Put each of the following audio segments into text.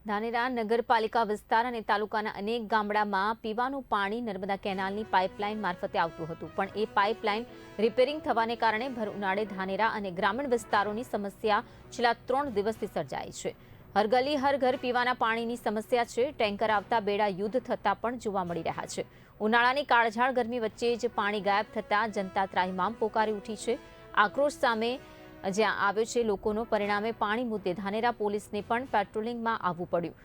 ધાનેરા નગરપાલિકા વિસ્તાર અને તાલુકાના અનેક ગામડામાં પીવાનું પાણી નર્મદા કેનાલની પાઇપલાઇન મારફતે આવતું હતું, પણ એ પાઇપલાઇન રિપેરિંગ થવાને કારણે ભર ઉનાળે ધાનેરા અને ગ્રામીણ વિસ્તારોની સમસ્યા છેલ્લા 3 દિવસથી સર્જાઈ છે। હર ગલી હર ઘર પીવાના પાણીની સમસ્યા છે। ટેન્કર આવતા બેડા યુદ્ધ થતા પણ જોવા મળી રહ્યા છે। ઉનાળાની કાળઝાળ ગરમી વચ્ચે જ પાણી ગાયબ થતા જનતા ત્રાહિમામ પોકારી ઉઠી છે। આક્રોશ સામે જ્યાં આવ્યો છે લોકોનો, પરિણામે પાણી મુદ્દે ધાનેરા પોલીસને પણ પેટ્રોલિંગમાં આવવું પડ્યું।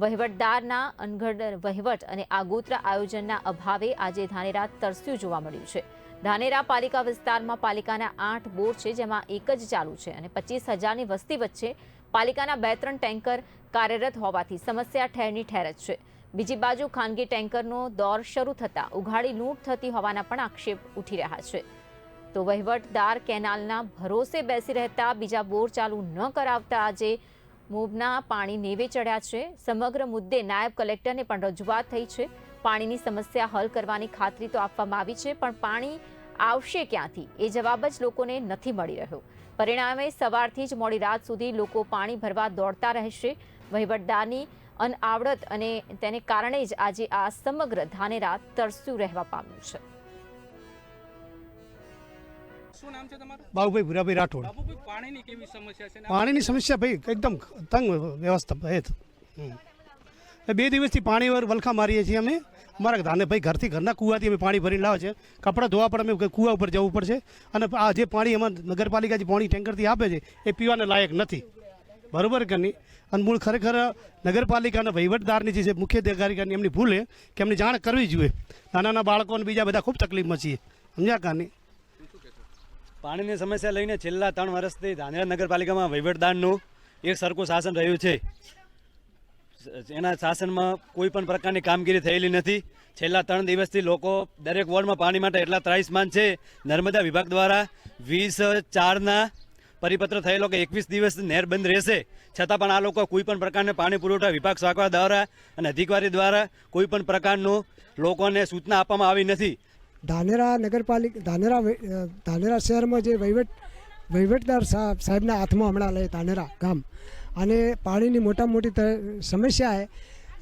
વહીવટદારના અનગઢ વહીવટ અને આગોતરા આયોજનના અભાવે આજે ધાનેરા તરસ્યું જોવા મળ્યું છે। ધાનેરા પાલિકા વિસ્તારમાં પાલિકાના 8 બોર છે, જેમાં એક જ ચાલુ છે અને 25,000ની વસ્તી વચ્ચે પાલિકાના 2-3 ટેન્કર કાર્યરત હોવાથી સમસ્યા ઠેરની ઠેર જ છે। બીજી બાજુ ખાનગી ટેન્કરનો દોર શરૂ થતા ઉઘાડી લૂંટ થતી હોવાના પણ આક્ષેપ ઉઠી રહ્યા છે। તો વહીવટદાર કેનાલના ભરોસે બેસી રહેતા બીજા બોર ચાલુ ન કરાવતા આજે મોબના પાણી નેવે ચડ્યા છે। સમગ્ર મુદ્દે નાયબ કલેક્ટરને પણ રજૂઆત થઈ છે। પાણીની સમસ્યા હલ કરવાની ખાતરી તો આપવામાં આવી છે, પણ પાણી આવશે ક્યાંથી એ જવાબ જ લોકોને નથી મળી રહ્યો। પરિણામે સવારથી જ મોડી રાત સુધી લોકો પાણી ભરવા દોડતા રહેશે। વહીવટદારની અનઆવડત અને તેને કારણે જ આજે આ સમગ્ર ધાનેરા તરસ્યું રહેવા પામ્યું છે। શું નામ છે તમારું? બાબુભાઈ ભૂરાભાઈ રાઠોડ। બાબુભાઈ, પાણીની કેવી સમસ્યા છે? પાણીની સમસ્યા ભાઈ એકદમ તંગ વ્યવસ્થા હેત 2 દિવસથી પાણી વલખા મારીએ છીએ અમે। અમારા ધાને ભાઈ ઘરથી ઘરના કૂવાથી અમે પાણી ભરીને લાવે છે। કપડાં ધોવા પણ અમે કૂવા ઉપર જવું પડશે અને આ જે પાણી અમારા નગરપાલિકા જે પાણી ટેન્કરથી આપે છે એ પીવાને લાયક નથી, બરાબર કે નહીં? અને મૂળ ખરેખર નગરપાલિકાના વહીવટદારની જે મુખ્ય અધિકારીની એમની ભૂલ છે કે એમની જાણ કરવી જોઈએ। નાના બાળકો અને બીજા બધા ખૂબ તકલીફમાં છીએ, સમજ્યા કાની? પાણીની સમસ્યા લઈને છેલ્લા 3 વર્ષથી ધાનેરા નગરપાલિકામાં વહીવટદારનું એક સરખું શાસન રહ્યું છે। એના શાસનમાં કોઈ પણ પ્રકારની કામગીરી થયેલી નથી। છેલ્લા 3 દિવસથી લોકો દરેક વોર્ડમાં પાણી માટે એટલા ત્રાહિમામ છે। નર્મદા વિભાગ દ્વારા 20/4ના પરિપત્ર થયેલો કે 21 દિવસ નહેર બંધ રહેશે, છતાં પણ આ લોકો કોઈ પણ પ્રકારના પાણી પુરવઠા વિભાગ શાખા દ્વારા અને અધિકારી દ્વારા કોઈ પણ પ્રકારનું લોકોને સૂચના આપવામાં આવી નથી। ધાનેરા નગરપાલિકા ધાનેરા શહેરમાં જે વહીવટદાર સાહેબના હાથમાં હમણાં લે ધાનેરા ગામ, અને પાણીની મોટામાં મોટી સમસ્યા છે,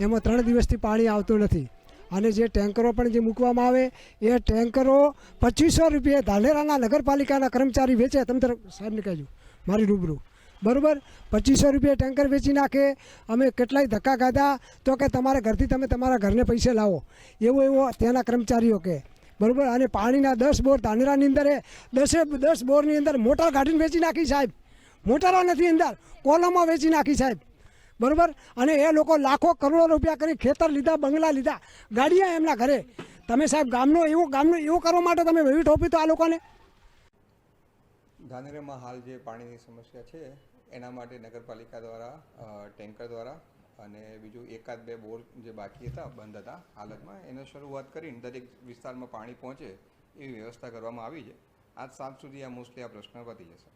એમાં 3 દિવસથી પાણી આવતું નથી। અને જે ટેન્કરો પણ જે મૂકવામાં આવે એ ટેન્કરો 2500 રૂપિયા ધાનેરાના નગરપાલિકાના કર્મચારી વેચે। તમે સાહેબને કહેજો મારી રૂબરૂ, બરાબર? 2500 રૂપિયા ટેન્કર વેચી નાખે। અમે કેટલાય ધક્કા ખાધા તો કે તમારા ઘરથી તમે તમારા ઘરને પૈસે લાવો, એવો ત્યાંના કર્મચારીઓ કહે, બરાબર? અને પાણીના 10 બોર ધાનેરાની અંદર 10 બોરની અંદર મોટર કાઢીને વેચી નાખી સાહેબ। મોટરો નથી અંદર, કોલમો વેચી નાખી સાહેબ, બરાબર? અને એ લોકો લાખો કરોડો રૂપિયા કરી ખેતર લીધા, બંગલા લીધા, ગાડીયા એમના ઘરે। તમે સાહેબ ગામનો એવો કરવા માટે તમે વહીવટ આપી તો આ લોકોને? ધાનેરામાં હાલ જે પાણીની સમસ્યા છે એના માટે નગરપાલિકા દ્વારા ટેન્કર દ્વારા અને બીજું 1-2 બોર જે બાકી હતા, બંધ હતા હાલતમાં, એને શરૂઆત કરીને દરેક વિસ્તારમાં પાણી પહોંચે એવી વ્યવસ્થા કરવામાં આવી છે। આજ સાંજ સુધી આ મોસ્ટલી આ પ્રશ્ન પતી જશે।